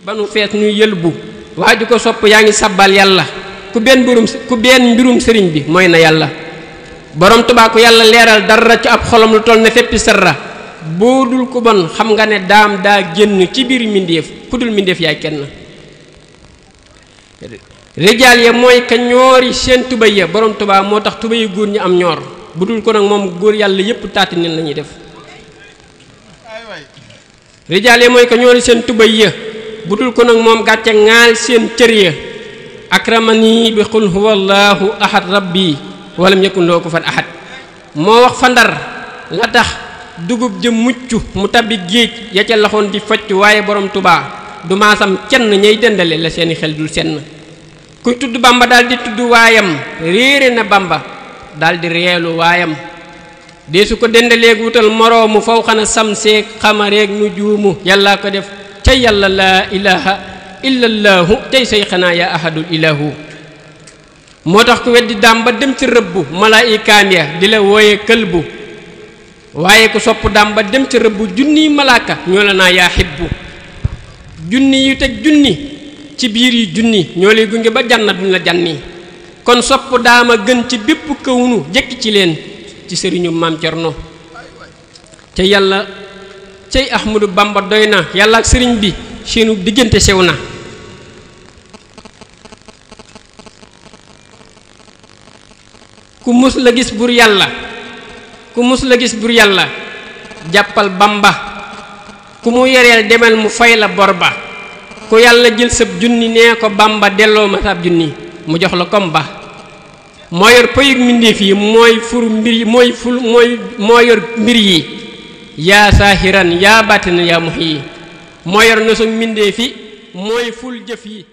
ba nu fees ñuy yëlbu waa ju ko sopp yaa ngi sabbal yàlla ku benn mbirum sëriñ bi mooy na yàlla borom Tuubaa ku yàlla leeral dara ci ab xolam lu toll ne feppi sarra boo dul ko bon xam nga ne daam daa génn ci biir mbindéef ku dul mbindéef yaay kenn rijaal ya mooy ka ñoori seen tubay ya borom Tuubaa moo tax tubay yu góor ñi am ñoor bu dul ko nag moom góor yàlla yépp taati nen lañuy def rijaal ya mooy ka ñoori seen tubay ya bu dul ko nag moom gàcce ŋaal seen cër ya akramani bi qul huwa allahu ahad rabbi walam yakun lahu kufuwan ahad moo wax fa Ndar la tax dugub ja mucc mu tabbi géej ya ca laxoon di focc waaye borom Tuubaa du maasam kenn ñay dendale la seeni xel dul senn kuy tudd Bamba daal di tudd waayam réere na Bamba daal di reelu waayam dee su ko dendaleeg wutal moroomu faw xana samseeg xamareeg nu juumu yàllaa ko def cay yàlla laa ilaha illallahu tey say xanaa yaa ahadul ilahu moo tax ku weddi daam ba dem ci rëbbu malaayikaam ya di la wooye këlbu waaye ku sopp daam ba dem ci rëbbu junniy malaaka ñoo la naa yaa xibbu junni yu teg junni ci biir yi junni ñoo lay gunge ba janna duñ la janni kon sopp daama gën ci bépp kawnu jekki ci leen ci sëriñu maam Cerno ca yàlla cey Ahmadu Bamba doy na yàlla ak sëriñ bi seenu diggante sew na ku mus la gis bur yàlla ku mus la gis bur yàlla jàppal Bamba ku mu yoreel demal mu fay la bor ba ku yàlla jël sab junni nee ko Bamba delloo ma sab junni mu jox la kom ba moo yor payug mbindéef yi mooy fur mbir yi moo yor mbir yi yaa saahiran yaa baatinan yaa muhyi moo yor nosu mbindéef yi mooy ful jëf yi